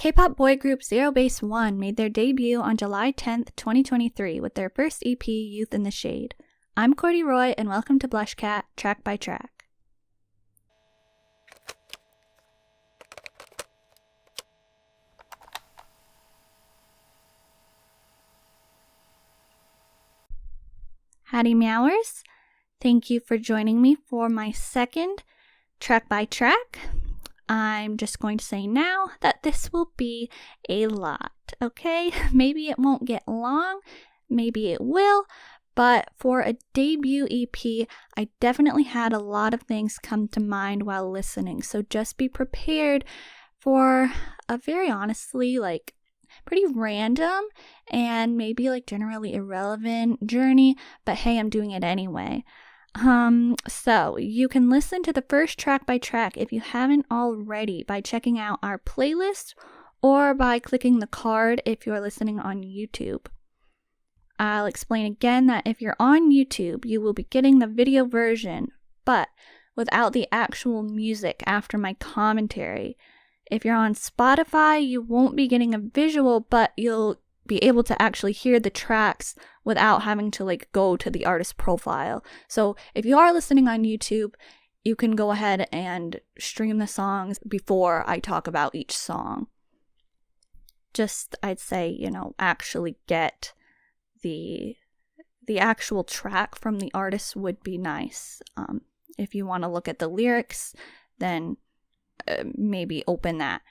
K-pop boy group ZEROBASEONE made their debut on July 10th, 2023 with their first EP, Youth in the Shade. I'm Courdy Roy and welcome to BlushCat, Track by Track. Howdy meowers, thank you for joining me for my second Track by Track. I'm just going to say now that this will be a lot, okay? Maybe it won't get long, maybe it will, but for a debut EP, I definitely had a lot of things come to mind while listening, so just be prepared for a very honestly, pretty random and maybe generally irrelevant journey, but hey, I'm doing it anyway. So you can listen to the first track by track if you haven't already by checking out our playlist or by clicking the card if you're listening on YouTube. I'll explain again that if you're on YouTube, you will be getting the video version, but without the actual music after my commentary. If you're on Spotify, you won't be getting a visual, but you'll be able to actually hear the tracks without having to go to the artist profile. So if you are listening on YouTube, you can go ahead and stream the songs before I talk about each song. Just, I'd say, actually get the actual track from the artist would be nice. If you want to look at the lyrics, then maybe open that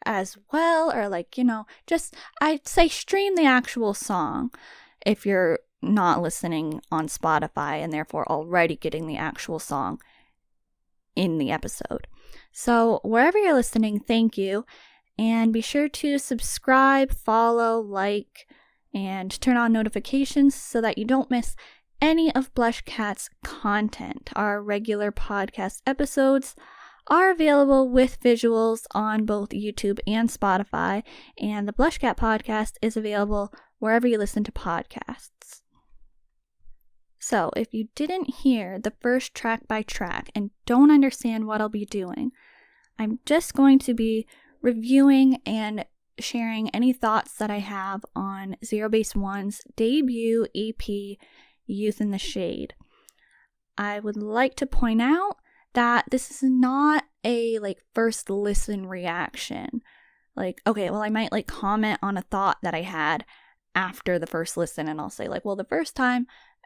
as well, or just I'd say stream the actual song if you're not listening on Spotify and therefore already getting the actual song in the episode. So wherever you're listening, thank you, and be sure to subscribe, follow, and turn on notifications so that you don't miss any of BlushCat's content. Our regular podcast episodes are available with visuals on both YouTube and Spotify, and the BlushCat podcast is available wherever you listen to podcasts. So, if you didn't hear the first track by track and don't understand what I'll be doing, I'm just going to be reviewing and sharing any thoughts that I have on ZEROBASEONE's debut EP, Youth in the Shade. I would like to point out that this is not a first listen reaction. I might comment on a thought that I had after the first listen, and I'll say the first time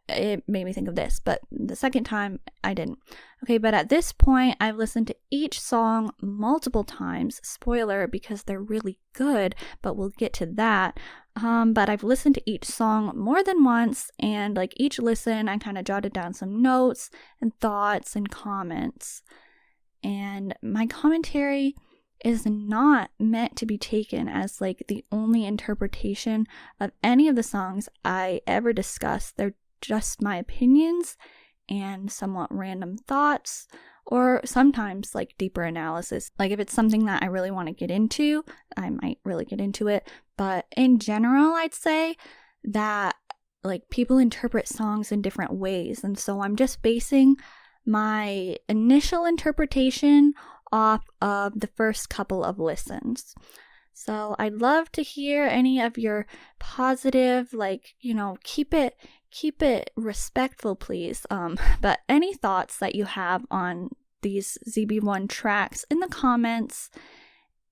it made me think of this, but the second time I didn't. Okay, but at this point I've listened to each song multiple times. Spoiler, because they're really good, but we'll get to that. But I've listened to each song more than once, and each listen I kind of jotted down some notes and thoughts and comments. And my commentary is not meant to be taken as the only interpretation of any of the songs I ever discuss. They're just my opinions and somewhat random thoughts, or sometimes deeper analysis. If it's something that I really want to get into, I might really get into it. But in general, I'd say that people interpret songs in different ways, and so I'm just basing my initial interpretation off of the first couple of listens. So I'd love to hear any of your positive, keep it respectful, please. But any thoughts that you have on these ZB1 tracks in the comments.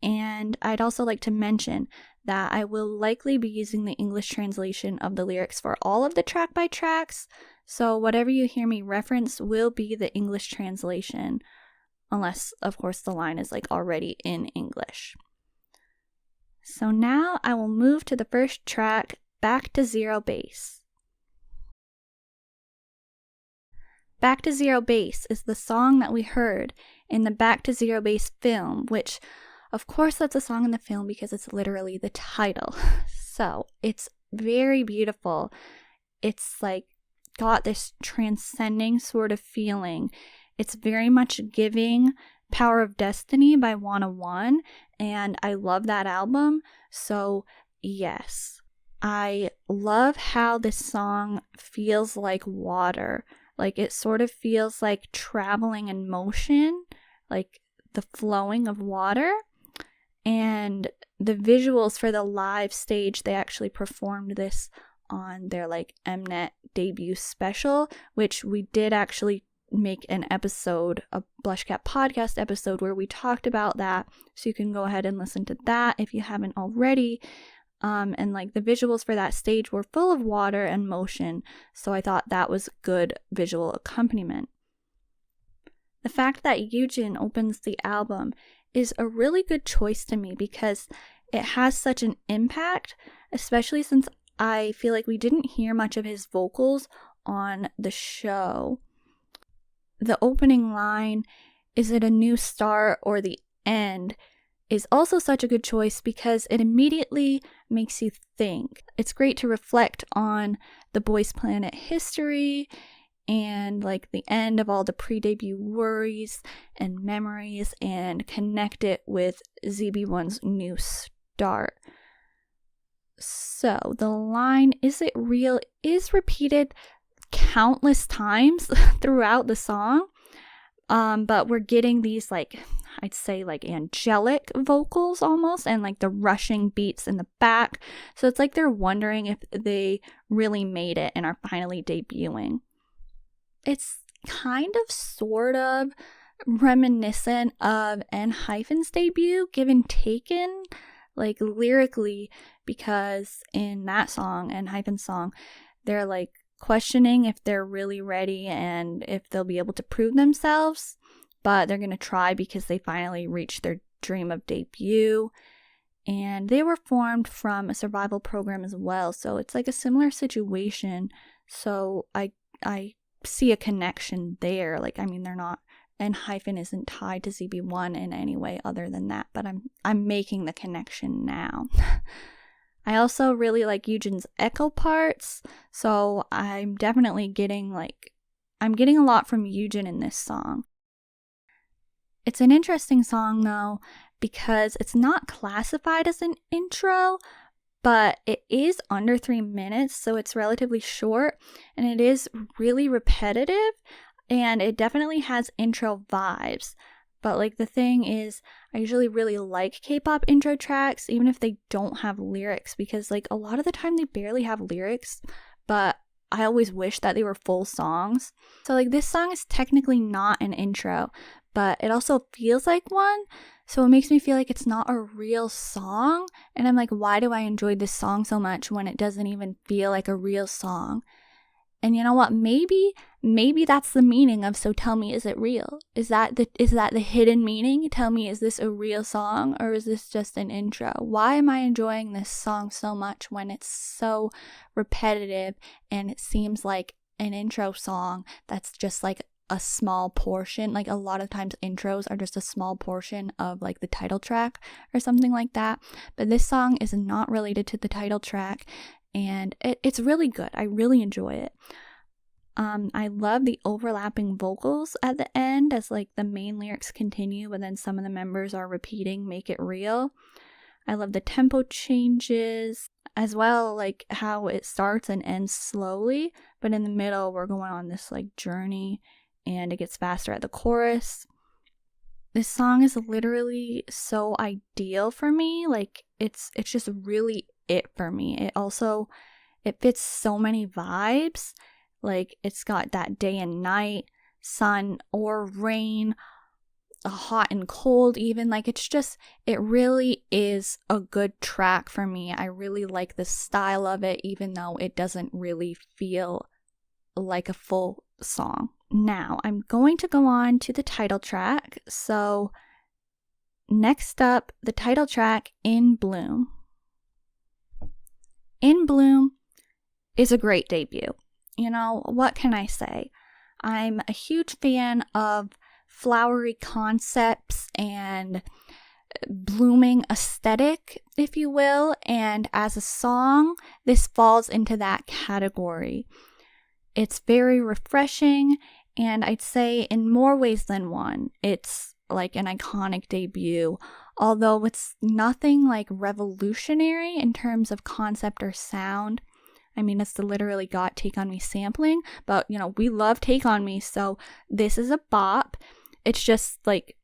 And I'd also like to mention that I will likely be using the English translation of the lyrics for all of the track by tracks. So whatever you hear me reference will be the English translation, unless, of course, the line is already in English. So now I will move to the first track, Back to Zero Base. Back to Zero Base is the song that we heard in the Back to Zero Base film, which, of course, that's a song in the film because it's literally the title. So it's very beautiful. It's got this transcending sort of feeling. It's very much giving Power of Destiny by 101, and I love that album. So yes, I love how this song feels like water. It sort of feels like traveling in motion, the flowing of water. And the visuals for the live stage, they actually performed this on their like Mnet debut special, which we did actually make an episode, a BlushCat podcast episode, where we talked about that, so you can go ahead and listen to that if you haven't already. And like the visuals for that stage were full of water and motion, so I thought that was good visual accompaniment. The fact that Yujin opens the album is a really good choice to me because it has such an impact, especially since I feel like we didn't hear much of his vocals on the show. The opening line, "Is it a new start or the end?" is also such a good choice because it immediately makes you think. It's great to reflect on the Boys Planet history and like the end of all the pre-debut worries and memories and connect it with ZB1's new start. So the line, "Is it real?" is repeated countless times throughout the song, but we're getting these like, I'd say like angelic vocals almost, and like the rushing beats in the back, so it's like they're wondering if they really made it and are finally debuting. It's kind of sort of reminiscent of ENHYPEN's debut, Given Taken, like lyrically, because in that song, ENHYPEN's song, they're like questioning if they're really ready and if they'll be able to prove themselves, but they're going to try because they finally reached their dream of debut. And they were formed from a survival program as well, so it's like a similar situation. So I see a connection there. Like, I mean, they're not, ENHYPEN isn't tied to ZB1 in any way other than that, but I'm making the connection now. I also really like Yujin's echo parts, so I'm definitely getting a lot from Yujin in this song. It's an interesting song though, because it's not classified as an intro, but it is under 3 minutes, so it's relatively short, and it is really repetitive, and it definitely has intro vibes. But like the thing is, I usually really like K-pop intro tracks, even if they don't have lyrics, because like a lot of the time they barely have lyrics, but I always wish that they were full songs. So like this song is technically not an intro, but it also feels like one, so it makes me feel like it's not a real song, and I'm like, why do I enjoy this song so much when it doesn't even feel like a real song? And you know what? Maybe that's the meaning of "So tell me, is it real?" Is that the hidden meaning? Tell me, is this a real song or is this just an intro? Why am I enjoying this song so much when it's so repetitive and it seems like an intro song that's just like a small portion? Like a lot of times intros are just a small portion of like the title track or something like that. But this song is not related to the title track, and it's really good. I really enjoy it. I love the overlapping vocals at the end as like the main lyrics continue, but then some of the members are repeating "Make It Real." I love the tempo changes as well, like how it starts and ends slowly, but in the middle we're going on this like journey and it gets faster at the chorus. This song is literally so ideal for me. Like it's just really it for me. It fits so many vibes. Like it's got that day and night, sun or rain, hot and cold even. Like it really is a good track for me. I really like the style of it, even though it doesn't really feel like a full song. Now I'm going to go on to the title track. So next up, the title track, In Bloom. In Bloom is a great debut. You know, what can I say? I'm a huge fan of flowery concepts and blooming aesthetic, if you will, and as a song, this falls into that category. It's very refreshing, and I'd say in more ways than one, it's like an iconic debut, although it's nothing like revolutionary in terms of concept or sound. I mean, it's literally got Take On Me sampling, but you know, we love Take On Me, so this is a bop. It's just like,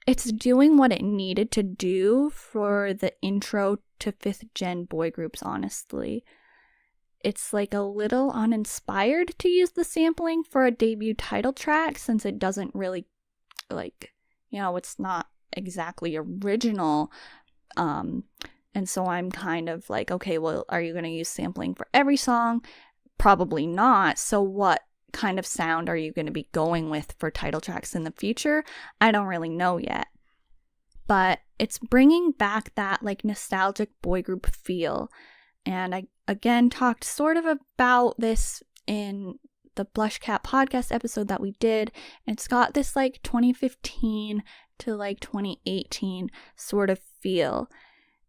it's doing what it needed to do for the intro to 5th gen boy groups, honestly. It's like a little uninspired to use the sampling for a debut title track, since it doesn't really, like, you know, it's not exactly original. And so I'm kind of like, okay, well, are you going to use sampling for every song? Probably not. So what kind of sound are you going to be going with for title tracks in the future? I don't really know yet. But it's bringing back that like nostalgic boy group feel. And I again talked sort of about this in the BlushCat podcast episode that we did. It's got this like 2015 to like 2018 sort of feel.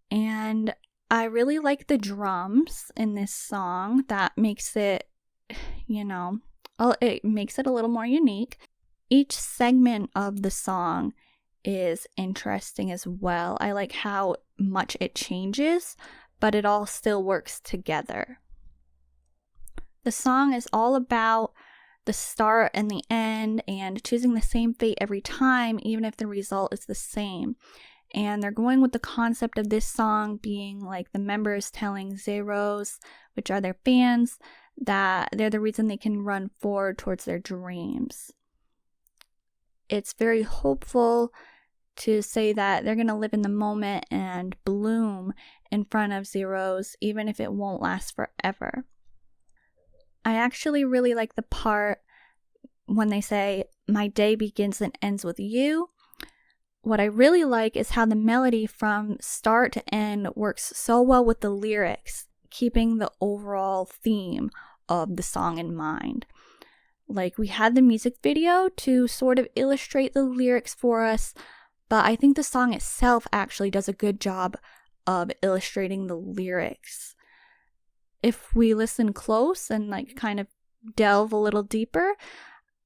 And I really like the drums in this song. That makes it, you know, it makes it a little more unique. Each segment of the song is interesting as well. I like how much it changes, but it all still works together. The song is all about the start and the end and choosing the same fate every time, even if the result is the same. And they're going with the concept of this song being like the members telling Zeros, which are their fans, that they're the reason they can run forward towards their dreams. It's very hopeful to say that they're going to live in the moment and bloom in front of Zeros, even if it won't last forever. I actually really like the part when they say, "My day begins and ends with you." What I really like is how the melody from start to end works so well with the lyrics, keeping the overall theme of the song in mind. Like, we had the music video to sort of illustrate the lyrics for us, but I think the song itself actually does a good job of illustrating the lyrics. If we listen close and like kind of delve a little deeper,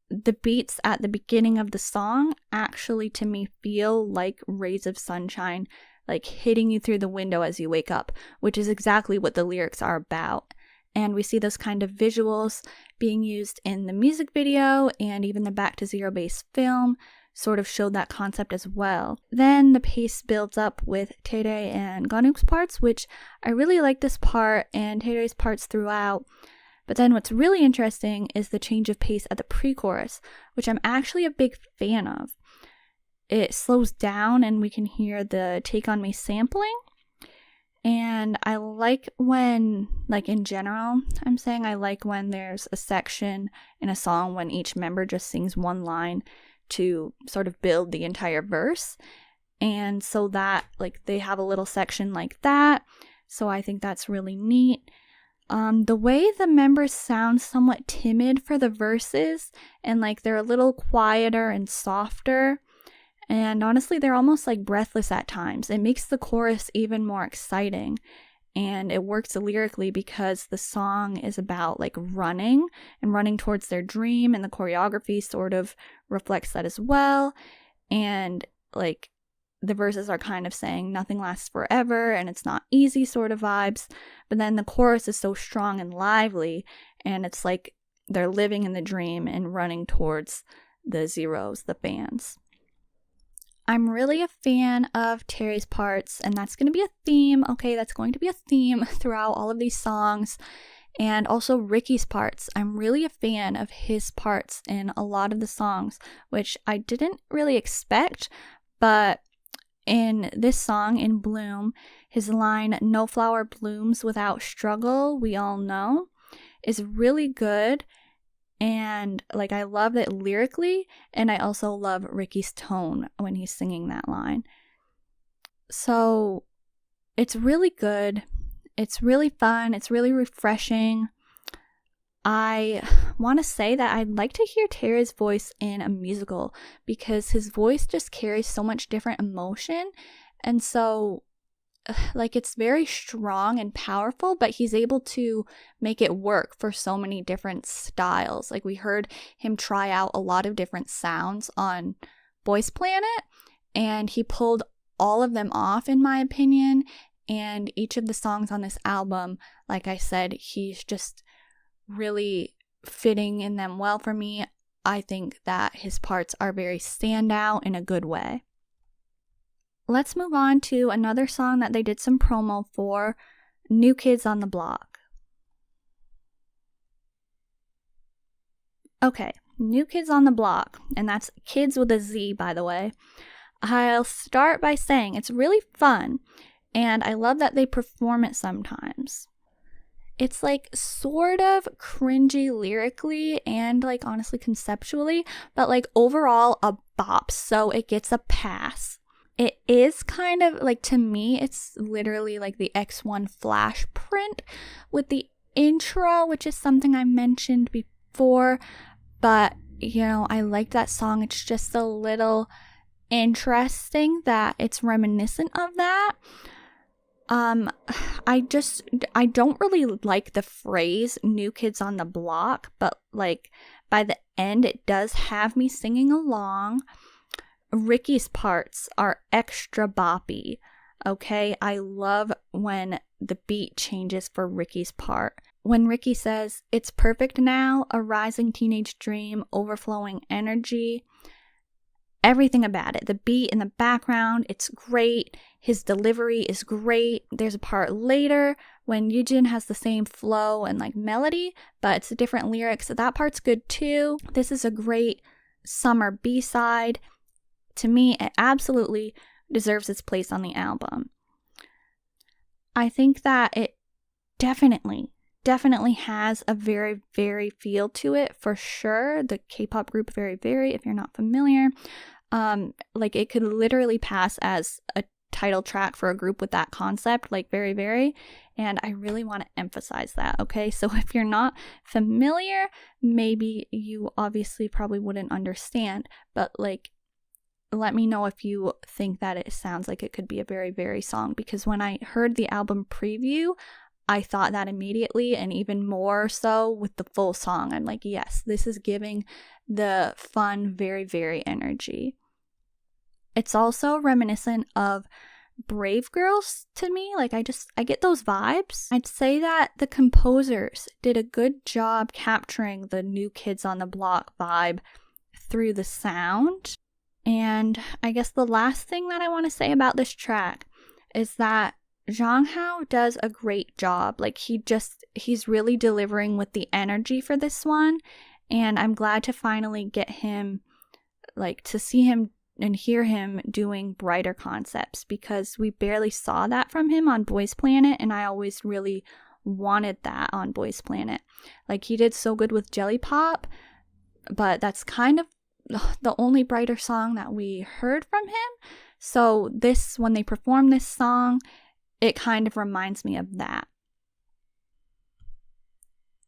the beats at the beginning of the song actually to me feel like rays of sunshine, like hitting you through the window as you wake up, which is exactly what the lyrics are about. And we see those kind of visuals being used in the music video, and even the Back to Zero Base film sort of showed that concept as well. Then the pace builds up with Tere and Ganuk's parts, which I really like this part and Tere's parts throughout. But then what's really interesting is the change of pace at the pre-chorus, which I'm actually a big fan of. It slows down and we can hear the Take On Me sampling. And I like when, like in general, I'm saying I like when there's a section in a song when each member just sings one line to sort of build the entire verse. And so that, like, they have a little section like that. So I think that's really neat. The way the members sound somewhat timid for the verses, and like they're a little quieter and softer, and honestly they're almost like breathless at times. It makes the chorus even more exciting, and it works lyrically because the song is about like running and running towards their dream, and the choreography sort of reflects that as well. And like the verses are kind of saying nothing lasts forever and it's not easy sort of vibes, but then the chorus is so strong and lively, and it's like they're living in the dream and running towards the Zeros, the fans. I'm really a fan of Terry's parts, and that's going to be a theme. Okay, that's going to be a theme throughout all of these songs. And also Ricky's parts. I'm really a fan of his parts in a lot of the songs, which I didn't really expect, but in this song, in Bloom, his line, "No flower blooms without struggle, we all know," is really good. And like, I love it lyrically, and I also love Ricky's tone when he's singing that line. So it's really good. It's really fun. It's really refreshing. I want to say that I'd like to hear Tara's voice in a musical, because his voice just carries so much different emotion. And so, like, it's very strong and powerful, but he's able to make it work for so many different styles. Like, we heard him try out a lot of different sounds on Voice Planet, and he pulled all of them off, in my opinion. And each of the songs on this album, like I said, he's just really fitting in them well for me. I think that his parts are very standout in a good way. let's move on to another song that they did some promo for, New Kids on the Block. Okay, New Kids on the Block, and that's kids with a Z, by the way. I'll start by saying it's really fun, and I love that they perform it sometimes. It's like sort of cringy lyrically and like honestly conceptually, but like overall a bop, so it gets a pass. It is kind of like, to me, it's literally like the X1 flash print with the intro, which is something I mentioned before, but you know, I like that song. It's just a little interesting that it's reminiscent of that. I don't really like the phrase New Kids on the Block, but like by the end it does have me singing along. Ricky's parts are extra boppy, okay? I love when the beat changes for Ricky's part. When Ricky says, "It's perfect now, a rising teenage dream, overflowing energy." Everything about it. The beat in the background, it's great. His delivery is great. There's a part later when Yujin has the same flow and like melody, but it's a different lyrics. So that part's good too. This is a great summer B-side. To me, it absolutely deserves its place on the album. I think that it definitely has a very, very feel to it for sure. The K-pop group Very Very, if you're not familiar, like it could literally pass as a title track for a group with that concept, like Very Very, and I really want to emphasize that, okay? So if you're not familiar, maybe you obviously probably wouldn't understand, but like let me know if you think that it sounds like it could be a Very Very song, because when I heard the album preview, I thought that immediately, and even more so with the full song. I'm like, yes, this is giving the fun Very Very energy. It's also reminiscent of Brave Girls to me. Like I get those vibes. I'd say that the composers did a good job capturing the New Kids on the Block vibe through the sound. And I guess the last thing that I want to say about this track is that Zhanghao does a great job. Like he's really delivering with the energy for this one, and I'm glad to finally get him, like to see him and hear him doing brighter concepts, because we barely saw that from him on Boys Planet, and I always really wanted that on Boys Planet. Like he did so good with Jelly Pop, but that's kind of the only brighter song that we heard from him. So this, when they perform this song, it kind of reminds me of that.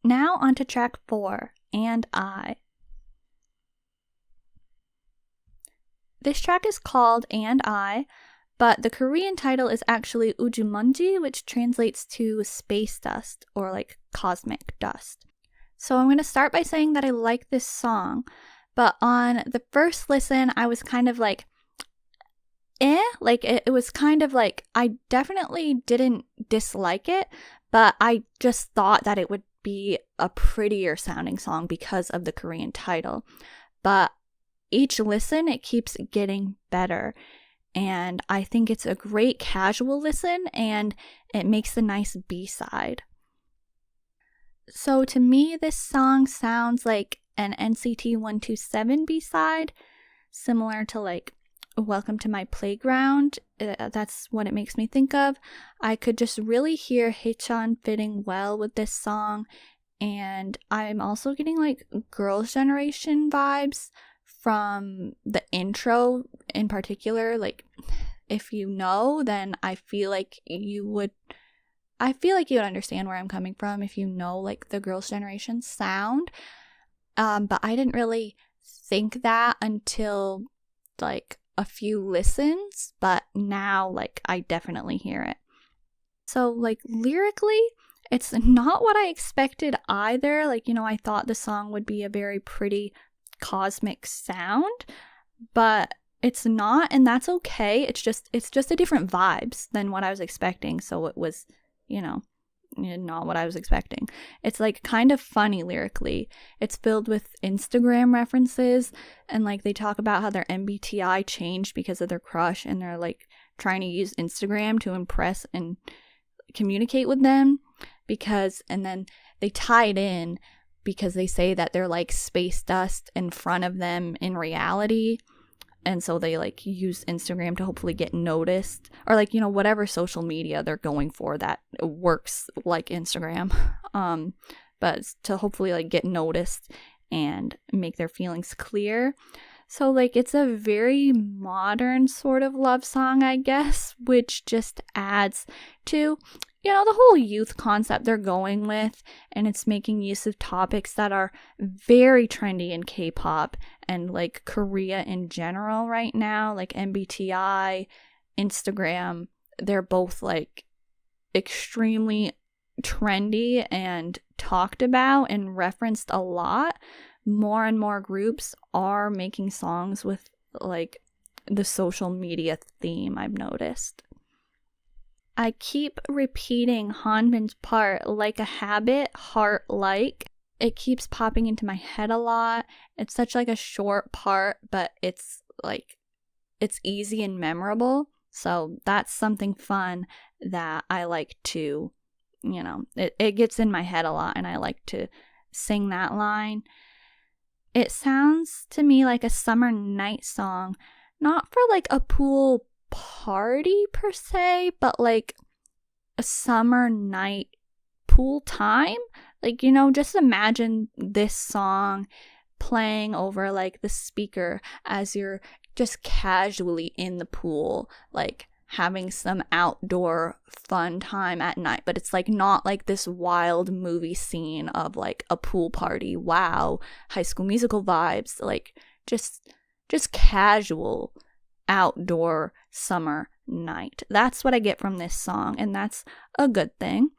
Now on to track 4, And I. This track is called And I, but the Korean title is actually 우주먼지, which translates to space dust or like cosmic dust. So I'm going to start by saying that I like this song, but on the first listen, I was kind of like, like it was kind of like, I definitely didn't dislike it, but I just thought that it would be a prettier sounding song because of the Korean title. But each listen, it keeps getting better, and I think it's a great casual listen, and it makes a nice B-side. So to me, this song sounds like an NCT 127 B-side, similar to like Welcome to My Playground. That's what it makes me think of. I could just really hear Haechan fitting well with this song, and I'm also getting like Girls' Generation vibes from the intro in particular. Like if you know, then I feel like you would understand where I'm coming from if you know like the Girls' Generation sound. But I didn't really think that until like a few listens, but now like I definitely hear it. So like lyrically, it's not what I expected either. Like, you know, I thought the song would be a very pretty cosmic sound, but it's not, and that's okay. It's just a different vibes than what I was expecting. So it was, you know, not what I was expecting. It's like kind of funny lyrically. It's filled with Instagram references, and like they talk about how their MBTI changed because of their crush, and they're like trying to use Instagram to impress and communicate with them, and then they tie it in because they say that they're like space dust in front of them in reality. And so they like use Instagram to hopefully get noticed, or like, whatever social media they're going for that works like Instagram. But to hopefully like get noticed and make their feelings clear. So like it's a very modern sort of love song, I guess, which just adds to, the whole youth concept they're going with, and it's making use of topics that are very trendy in K-pop and like Korea in general right now, like MBTI, Instagram. They're both like extremely trendy and talked about and referenced a lot. More and more groups are making songs with like the social media theme, I've noticed. I keep repeating Hanbin's part like a habit, heart-like. It keeps popping into my head a lot. It's such like a short part, but it's easy and memorable. So that's something fun that I like to, it gets in my head a lot, and I like to sing that line. It sounds to me like a summer night song, not for like a pool party per se, but like a summer night pool time. Like, just imagine this song playing over like the speaker as you're just casually in the pool, like having some outdoor fun time at night. But it's like not like this wild movie scene of like a pool party. Wow, High School Musical vibes. Like just casual outdoor summer night. That's what I get from this song, and that's a good thing.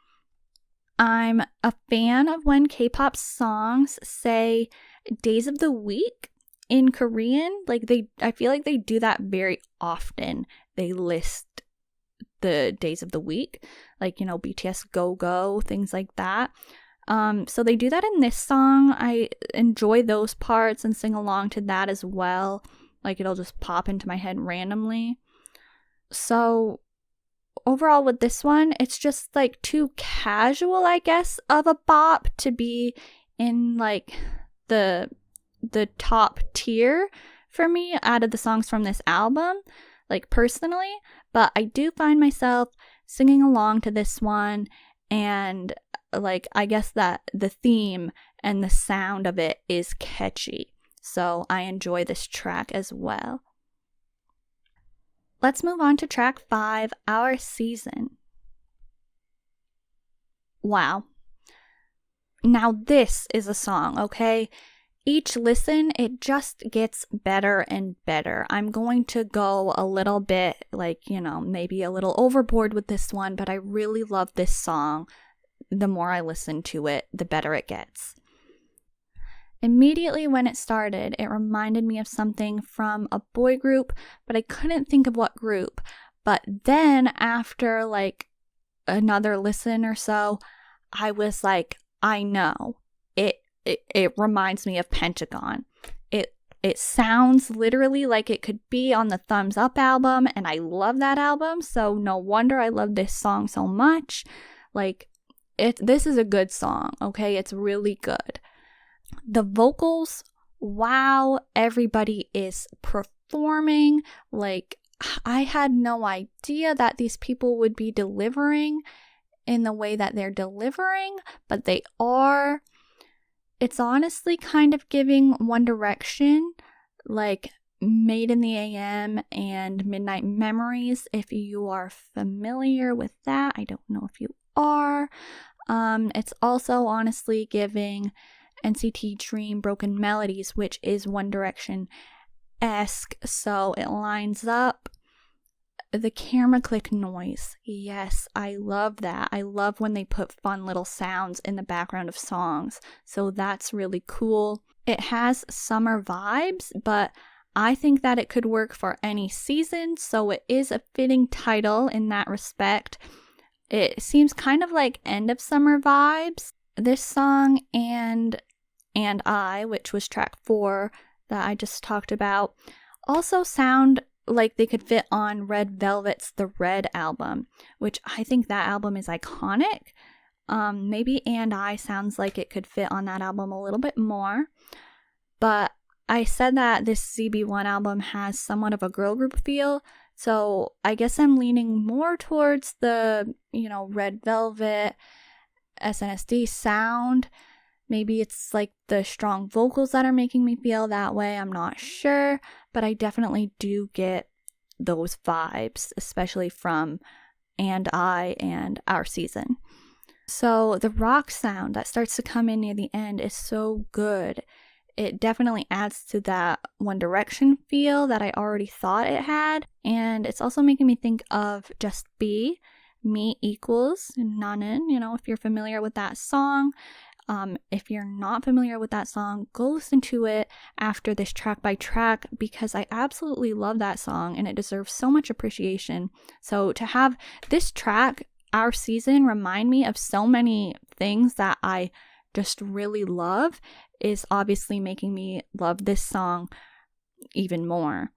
I'm a fan of when K-pop songs say days of the week in Korean. Like I feel like they do that very often. They list the days of the week, like, BTS Go Go, things like that. So they do that in this song. I enjoy those parts and sing along to that as well. Like it'll just pop into my head randomly. So overall with this one, it's just like too casual, I guess, of a bop to be in like the top tier for me out of the songs from this album, like personally. But I do find myself singing along to this one, and like I guess that the theme and the sound of it is catchy. So I enjoy this track as well. Let's move on to track 5, Our Season. Wow. Now this is a song, okay? Each listen, it just gets better and better. I'm going to go a little bit, like, maybe a little overboard with this one, but I really love this song. The more I listen to it, the better it gets. Immediately when it started, it reminded me of something from a boy group, but I couldn't think of what group. But then after like another listen or so, I was like, I know. It reminds me of Pentagon. It sounds literally like it could be on the Thumbs Up album, and I love that album, so no wonder I love this song so much. Like, this is a good song, okay? It's really good. The vocals, wow, everybody is performing. Like, I had no idea that these people would be delivering in the way that they're delivering, but they are. It's honestly kind of giving One Direction, like Made in the AM and Midnight Memories, if you are familiar with that. I don't know if you are. It's also honestly giving NCT Dream Broken Melodies, which is One Direction-esque, so it lines up. The camera click noise, yes, I love that. I love when they put fun little sounds in the background of songs, so that's really cool. It has summer vibes, but I think that it could work for any season, so it is a fitting title in that respect. It seems kind of like end of summer vibes. This song and I, which was track 4 that I just talked about, also sound like they could fit on Red Velvet's The Red album, which I think that album is iconic. Maybe And I sounds like it could fit on that album a little bit more. But I said that this ZB1 album has somewhat of a girl group feel, so I guess I'm leaning more towards the, Red Velvet, SNSD sound. Maybe it's like the strong vocals that are making me feel that way, I'm not sure, but I definitely do get those vibes, especially from And I and Our Season. So the rock sound that starts to come in near the end is so good. It definitely adds to that One Direction feel that I already thought it had. And it's also making me think of Just Be, Me Equals, Nanin, if you're familiar with that song. If you're not familiar with that song, go listen to it after this track by track, because I absolutely love that song and it deserves so much appreciation. So to have this track, Our Season, remind me of so many things that I just really love is obviously making me love this song even more.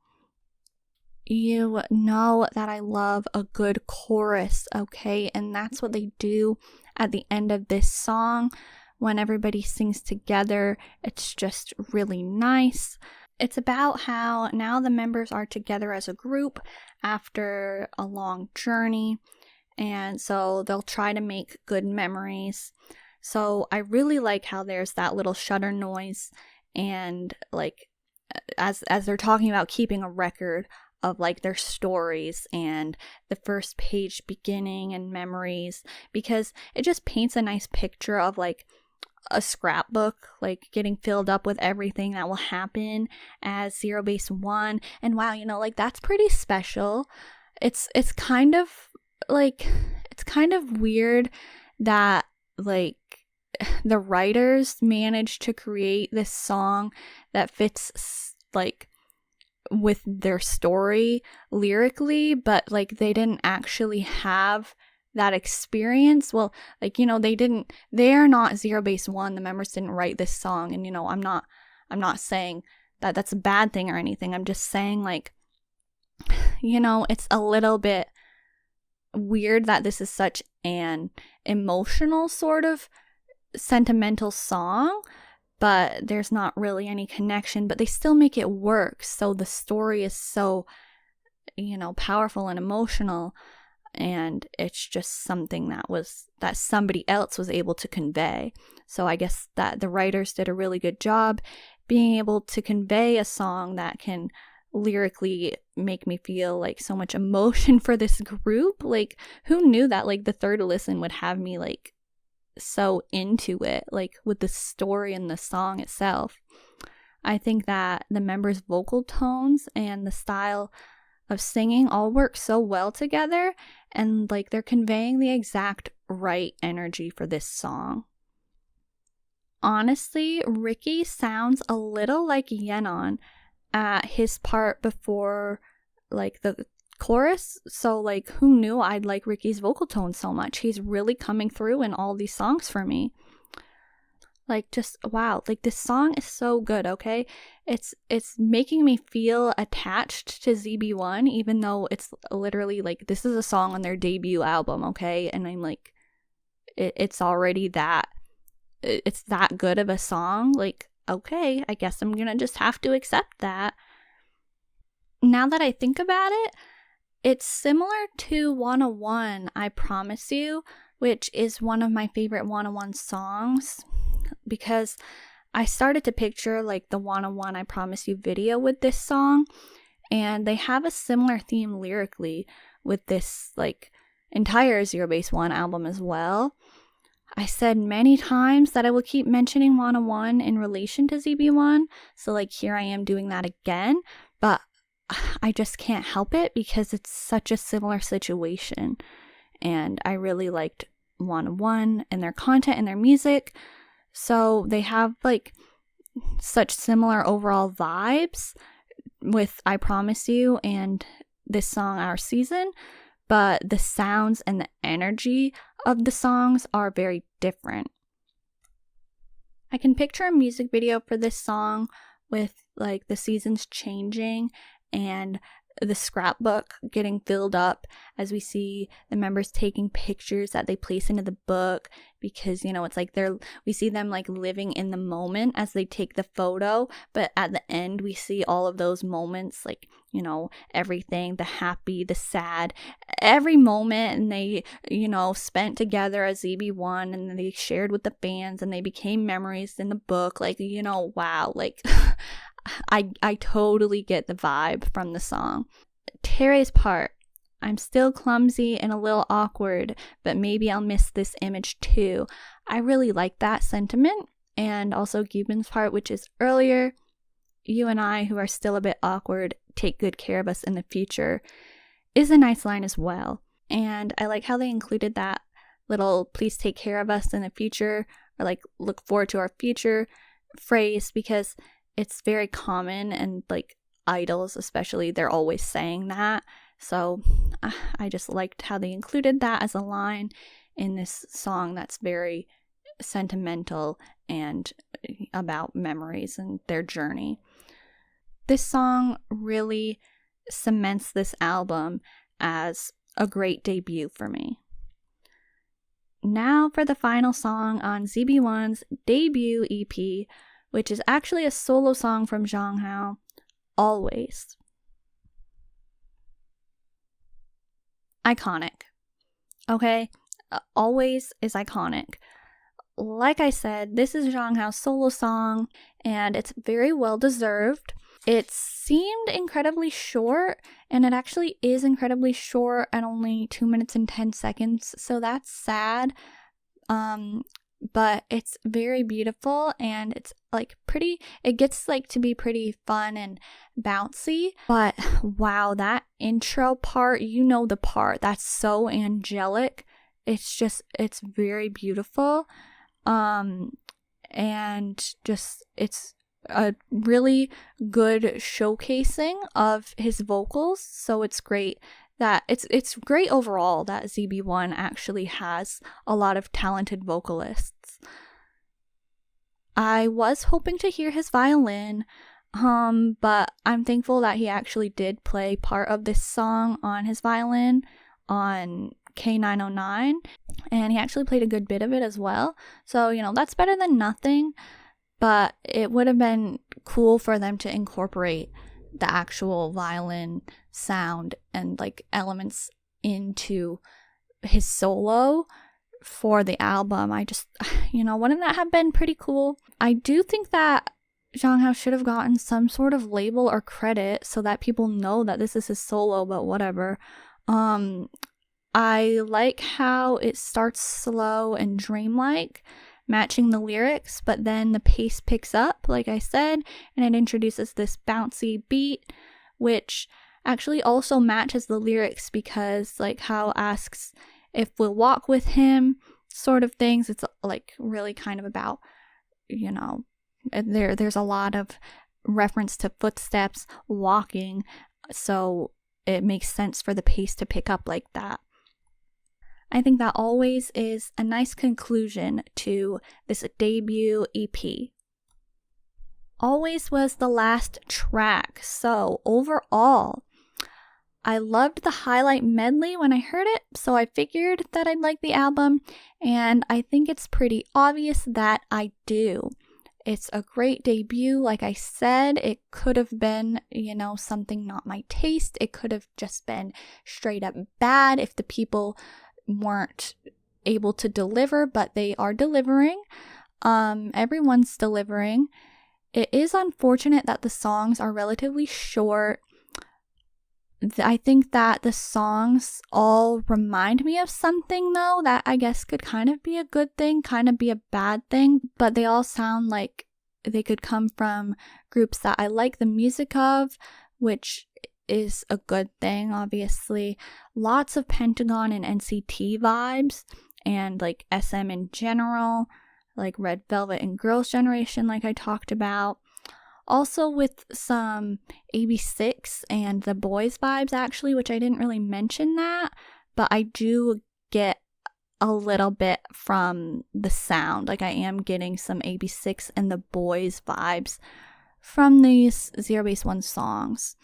You know that I love a good chorus, okay? And that's what they do at the end of this song. When everybody sings together, it's just really nice. It's about how now the members are together as a group after a long journey, and so they'll try to make good memories. So I really like how there's that little shutter noise, and like as they're talking about keeping a record of like their stories and the first page beginning and memories, because it just paints a nice picture of like a scrapbook, like getting filled up with everything that will happen as ZEROBASEONE. And wow, like that's pretty special. It's kind of weird that like the writers managed to create this song that fits like with their story lyrically, but like they didn't actually have that experience. Well, like, they are not ZEROBASEONE. The members didn't write this song, and I'm not saying that that's a bad thing or anything. I'm just saying like, it's a little bit weird that this is such an emotional sort of sentimental song, but there's not really any connection, but they still make it work. So the story is so, powerful and emotional, and it's just something that somebody else was able to convey. So I guess that the writers did a really good job being able to convey a song that can lyrically make me feel like so much emotion for this group. Like, who knew that like the third listen would have me like so into it, like with the story and the song itself. I think that the members' vocal tones and the style of singing all work so well together, and like they're conveying the exact right energy for this song. Honestly, Ricky sounds a little like Yenon at his part before like the chorus, so like who knew I'd like Ricky's vocal tone so much. He's really coming through in all these songs for me. Like, just wow, like this song is so good, okay? It's making me feel attached to ZB1, even though it's literally like this is a song on their debut album, okay? And I'm like, it's already it's that good of a song. Like, okay, I guess I'm gonna just have to accept that. Now that I think about it, it's similar to 101, I Promise You, which is one of my favorite 101 songs, because I started to picture like the 101 I Promise You video with this song, and they have a similar theme lyrically with this like entire ZEROBASEONE album as well. I said many times that I will keep mentioning 101 in relation to ZB1, so like here I am doing that again, but I just can't help it because it's such a similar situation, and I really liked 101 and their content and their music, so they have like such similar overall vibes with I Promise You and this song Our Season, but the sounds and the energy of the songs are very different. I can picture a music video for this song with like the seasons changing and the scrapbook getting filled up as we see the members taking pictures that they place into the book, because it's like we see them like living in the moment as they take the photo, but at the end we see all of those moments, like everything, the happy, the sad, every moment, and they spent together as ZB1, and they shared with the fans, and they became memories in the book. Like wow, like I totally get the vibe from the song. Terry's part, I'm still clumsy and a little awkward, but maybe I'll miss this image too. I really like that sentiment. And also Gibbon's part, which is earlier, you and I, who are still a bit awkward, take good care of us in the future, is a nice line as well. And I like how they included that little please take care of us in the future, or like look forward to our future phrase, because it's very common, and like idols especially, they're always saying that. So I just liked how they included that as a line in this song that's very sentimental and about memories and their journey. This song really cements this album as a great debut for me. Now for the final song on ZB1's debut EP, which is actually a solo song from Zhanghao, Always. Iconic. Okay? Always is iconic. Like I said, this is Zhanghao's solo song, and it's very well deserved. It seemed incredibly short, and it actually is incredibly short at only 2 minutes and 10 seconds, so that's sad. But it's very beautiful, and it's like pretty, it gets like to be pretty fun and bouncy. But wow, that intro part, the part, that's so angelic. It's very beautiful. And just, it's a really good showcasing of his vocals. So it's great that it's great overall that ZB1 actually has a lot of talented vocalists. I was hoping to hear his violin, but I'm thankful that he actually did play part of this song on his violin on K909, and he actually played a good bit of it as well. So, that's better than nothing, but it would have been cool for them to incorporate the actual violin sound and like elements into his solo for the album. I just, wouldn't that have been pretty cool? I do think that Zhanghao should have gotten some sort of label or credit so that people know that this is his solo, but whatever. I like how it starts slow and dreamlike, matching the lyrics, but then the pace picks up, like I said, and it introduces this bouncy beat, which actually also matches the lyrics, because like Hao asks if we'll walk with him, sort of things. It's like really kind of about, there's a lot of reference to footsteps, walking, so it makes sense for the pace to pick up like that. I think that Always is a nice conclusion to this debut EP. Always was the last track, so overall, I loved the highlight medley when I heard it, so I figured that I'd like the album, and I think it's pretty obvious that I do. It's a great debut, like I said. It could have been, something not my taste. It could have just been straight up bad if the people weren't able to deliver, but they are delivering. Everyone's delivering. It is unfortunate that the songs are relatively short. I think that the songs all remind me of something, though, that I guess could kind of be a good thing, kind of be a bad thing, but they all sound like they could come from groups that I like the music of, which is a good thing, obviously. Lots of Pentagon and NCT vibes, and like SM in general, like Red Velvet and Girls' Generation, like I talked about. Also with some AB6 and the boys vibes, actually, which I didn't really mention that, but I do get a little bit from the sound. Like I am getting some AB6 and the boys vibes from these ZEROBASEONE songs.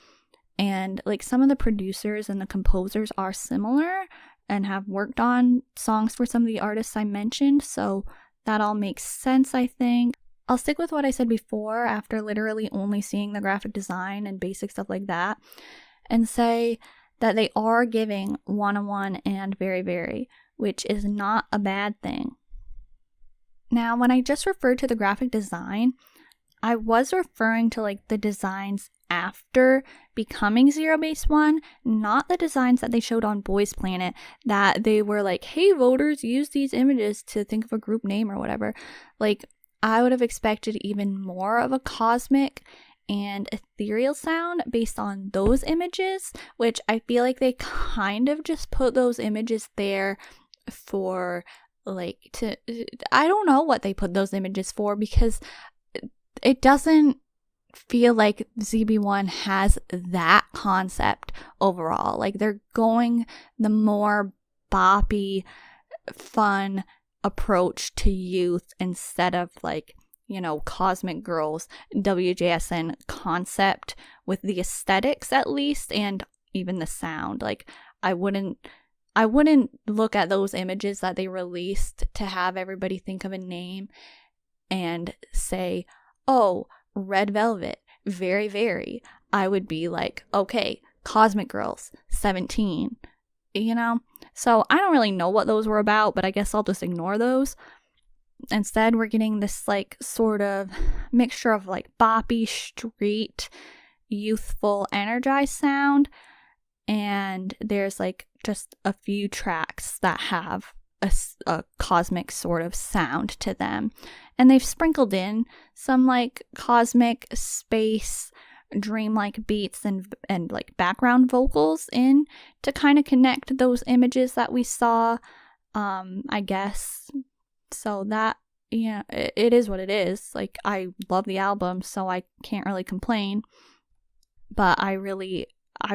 And like some of the producers and the composers are similar and have worked on songs for some of the artists I mentioned, so that all makes sense, I think. I'll stick with what I said before after literally only seeing the graphic design and basic stuff like that, and say that they are giving 101 and very, very, which is not a bad thing. Now, when I just referred to the graphic design, I was referring to like the designs after becoming ZEROBASEONE, not the designs that they showed on Boys Planet that they were like, hey voters, use these images to think of a group name or whatever. Like, I would have expected even more of a cosmic and ethereal sound based on those images, which I feel like they kind of just put those images there for like to, I don't know what they put those images for, because it doesn't feel like ZB1 has that concept overall. Like, they're going the more boppy, fun approach to youth instead of like, you know, Cosmic Girls WJSN concept with the aesthetics at least, and even the sound. Like, I wouldn't look at those images that they released to have everybody think of a name and say, oh, Red Velvet, very, very. I would be like, okay, Cosmic Girls, 17, you know? So I don't really know what those were about, but I guess I'll just ignore those. Instead, we're getting this like sort of mixture of like boppy, street, youthful, energized sound. And there's like just a few tracks that have a cosmic sort of sound to them. And they've sprinkled in some like cosmic space, dreamlike beats and like background vocals in to kind of connect those images that we saw, I guess. So that, yeah, it is what it is. Like, I love the album, so I can't really complain. But I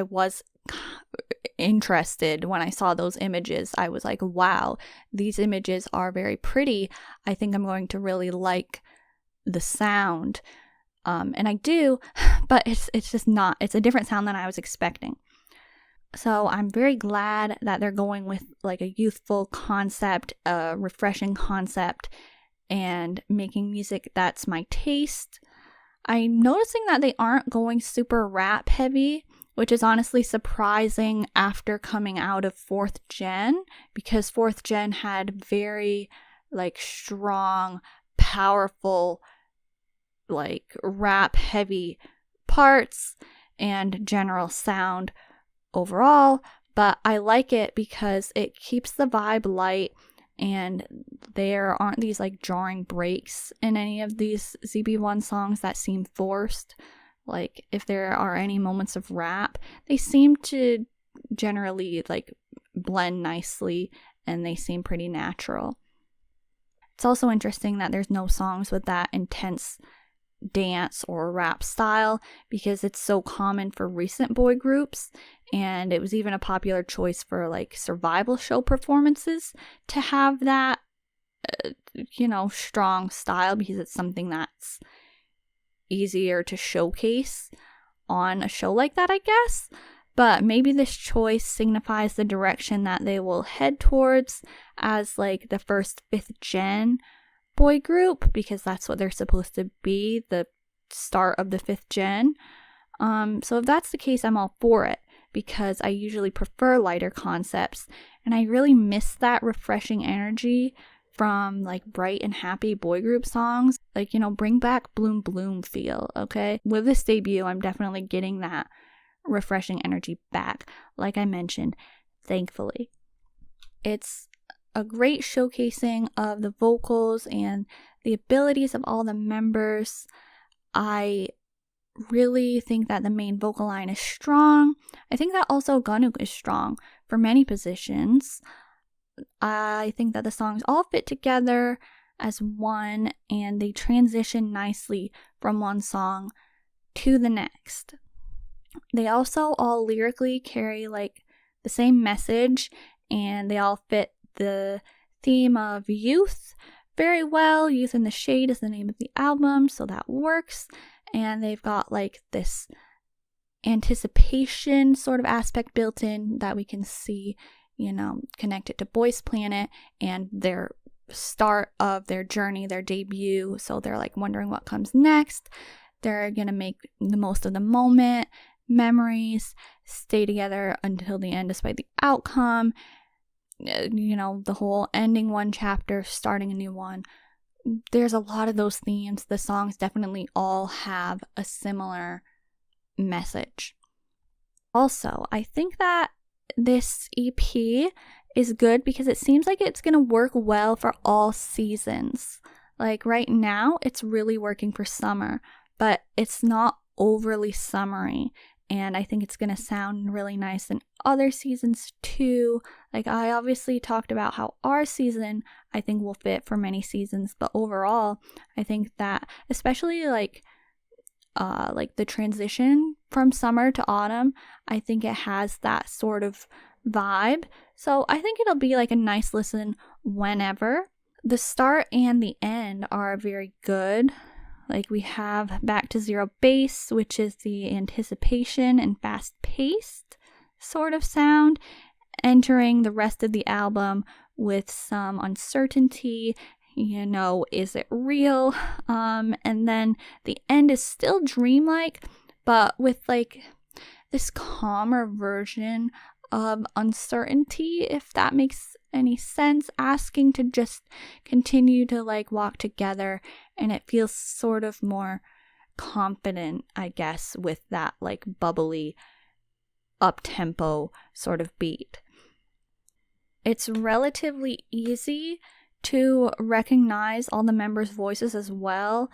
was interested when I saw those images. I was like, wow, these images are very pretty. I think I'm going to really like the sound. And I do, but it's just not, it's a different sound than I was expecting. So I'm very glad that they're going with like a youthful concept, a refreshing concept, and making music that's my taste. I'm noticing that they aren't going super rap heavy, which is honestly surprising after coming out of 4th Gen, because 4th Gen had very like strong, powerful, like rap heavy parts and general sound overall, but I like it because it keeps the vibe light and there aren't these like jarring breaks in any of these ZB1 songs that seem forced. Like, if there are any moments of rap, they seem to generally like blend nicely and they seem pretty natural. It's also interesting that there's no songs with that intense dance or rap style, because it's so common for recent boy groups, and it was even a popular choice for like survival show performances to have that strong style, because it's something that's easier to showcase on a show like that, I guess. But maybe this choice signifies the direction that they will head towards as like the first 5th Gen boy group, because that's what they're supposed to be, the start of the 5th Gen. So if that's the case, I'm all for it, because I usually prefer lighter concepts, and I really miss that refreshing energy from like bright and happy boy group songs. Like, bring back Bloom Bloom feel, okay? With this debut, I'm definitely getting that refreshing energy back, like I mentioned, thankfully. It's a great showcasing of the vocals and the abilities of all the members. I really think that the main vocal line is strong. I think that also Ganuk is strong for many positions. I think that the songs all fit together as one, and they transition nicely from one song to the next. They also all lyrically carry like the same message, and they all fit the theme of youth very well. Youth in the Shade is the name of the album, so that works. And they've got like this anticipation sort of aspect built in that we can see, connected to Boys Planet and their start of their journey, their debut. So they're like wondering what comes next. They're gonna make the most of the moment, memories, stay together until the end despite the outcome. The whole ending one chapter, starting a new one. There's a lot of those themes. The songs definitely all have a similar message. Also, I think that this EP is good because it seems like it's going to work well for all seasons. Like right now, it's really working for summer, but it's not overly summery. And I think it's going to sound really nice in other seasons too. Like I obviously talked about how our season I think will fit for many seasons, but overall I think that especially like the transition from summer to autumn, I think it has that sort of vibe. So I think it'll be like a nice listen whenever. The start and the end are very good. Like we have Back to Zero Base, which is the anticipation and fast-paced sort of sound, entering the rest of the album with some uncertainty. Is it real? And then the end is still dreamlike, but with like this calmer version of uncertainty, if that makes any sense, asking to just continue to like walk together, and it feels sort of more confident, I guess, with that like bubbly up-tempo sort of beat. It's relatively easy to recognize all the members' voices as well.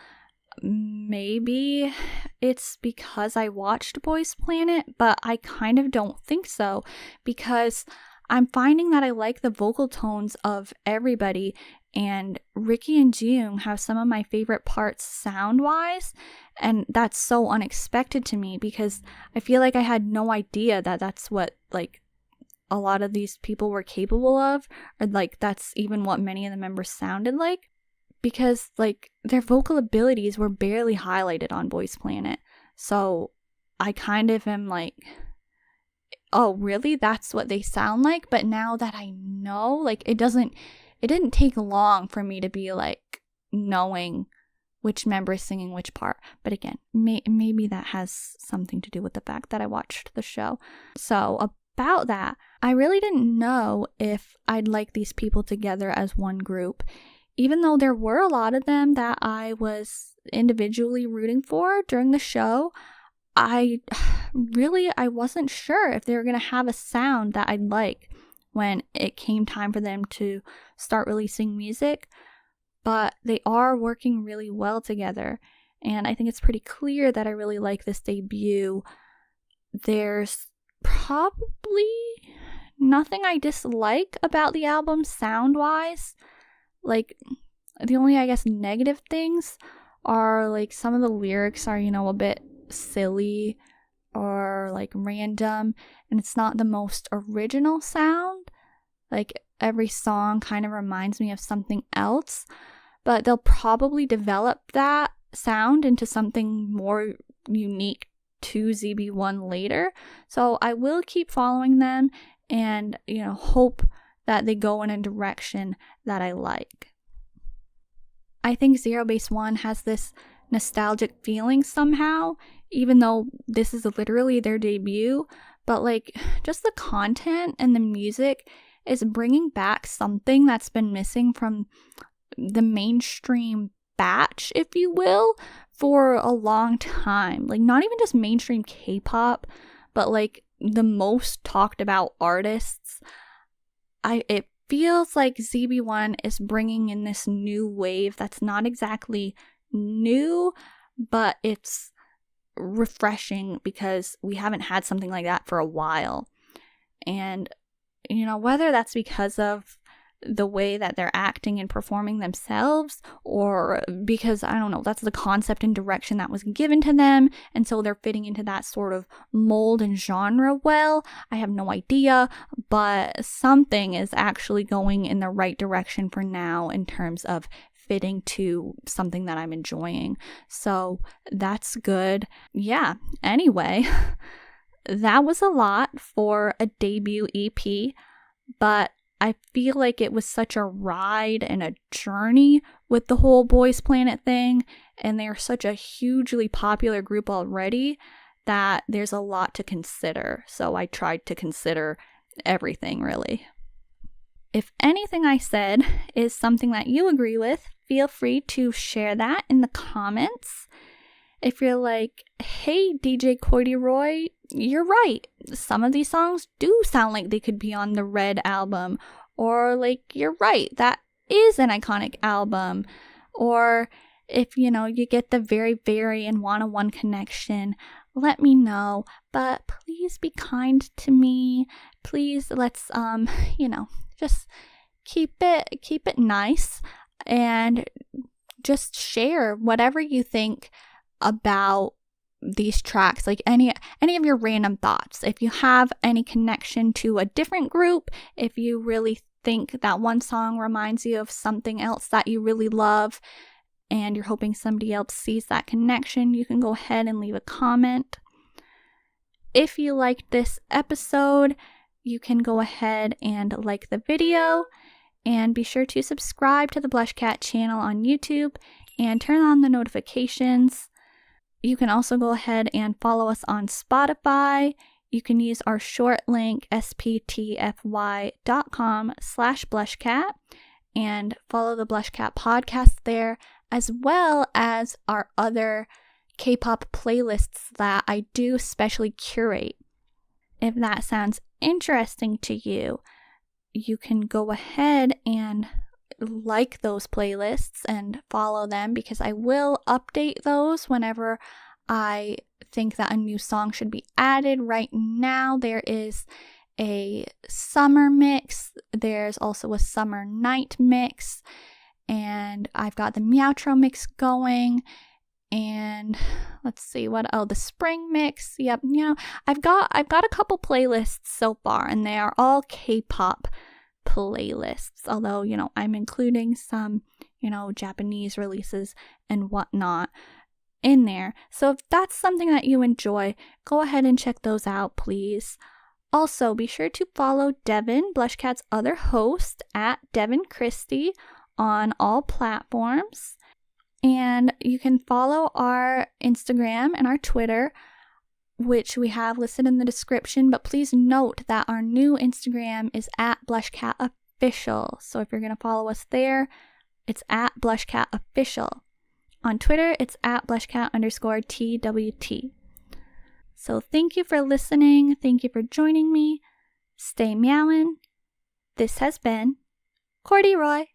Maybe it's because I watched Boys Planet, but I kind of don't think so, because I'm finding that I like the vocal tones of everybody, and Ricky and Jung have some of my favorite parts sound-wise, and that's so unexpected to me because I feel like I had no idea that that's what like a lot of these people were capable of, or like that's even what many of the members sounded like, because like their vocal abilities were barely highlighted on Boys Planet. So I kind of am like, oh really, that's what they sound like? But now that I know, like it didn't take long for me to be like knowing which member is singing which part. But again, maybe that has something to do with the fact that I watched the show. So about that, I really didn't know if I'd like these people together as one group, even though there were a lot of them that I was individually rooting for during the show. I wasn't sure if they were going to have a sound that I'd like when it came time for them to start releasing music, but they are working really well together, and I think it's pretty clear that I really like this debut. There's probably nothing I dislike about the album sound-wise. Like, the only, I guess, negative things are, like, some of the lyrics are, a bit silly or, like, random, and it's not the most original sound. Like, every song kind of reminds me of something else, but they'll probably develop that sound into something more unique to ZB1 later. So I will keep following them and, hope that they go in a direction that I like. I think ZEROBASEONE has this nostalgic feeling somehow, even though this is literally their debut, but like just the content and the music is bringing back something that's been missing from the mainstream batch, if you will, for a long time. Like not even just mainstream K-pop, but like the most talked about artists. It feels like ZB1 is bringing in this new wave that's not exactly new, but it's refreshing because we haven't had something like that for a while. And whether that's because of the way that they're acting and performing themselves, or because, I don't know, that's the concept and direction that was given to them, and so they're fitting into that sort of mold and genre well, I have no idea, but something is actually going in the right direction for now in terms of fitting to something that I'm enjoying. So that's good. Yeah, anyway, that was a lot for a debut EP, but I feel like it was such a ride and a journey with the whole Boys Planet thing, and they're such a hugely popular group already that there's a lot to consider. So I tried to consider everything, really. If anything I said is something that you agree with, feel free to share that in the comments. If you're like, hey, DJ Courdy Roy, you're right. Some of these songs do sound like they could be on the Red album. Or like, you're right, that is an iconic album. Or if, you get the very, very and want a one connection, let me know. But please be kind to me. Please, let's, just keep it nice, and just share whatever you think about these tracks, like any of your random thoughts. If you have any connection to a different group, if you really think that one song reminds you of something else that you really love and you're hoping somebody else sees that connection, you can go ahead and leave a comment. If you liked this episode, you can go ahead and like the video, and be sure to subscribe to the BlushCat channel on YouTube and turn on the notifications. You can also go ahead and follow us on Spotify. You can use our short link sptfy.com/BlushCat and follow the BlushCat podcast there, as well as our other K-pop playlists that I do specially curate. If that sounds interesting to you, you can go ahead and like those playlists and follow them, because I will update those whenever I think that a new song should be added. Right now there is a summer mix, there's also a summer night mix, and I've got the Meowtro mix going, and let's see the spring mix. Yep, I've got a couple playlists so far, and they are all K-pop playlists, although I'm including some Japanese releases and whatnot in there. So if that's something that you enjoy, go ahead and check those out, please. Also, be sure to follow Devin, BlushCat's other host, at Devin Christie on all platforms. And you can follow our Instagram and our Twitter, which we have listed in the description. But please note that our new Instagram is at BlushCat Official. So if you're going to follow us there, it's at BlushCat Official. On Twitter, it's at BlushCat_TWT. So thank you for listening. Thank you for joining me. Stay meowing. This has been Courdy Roy.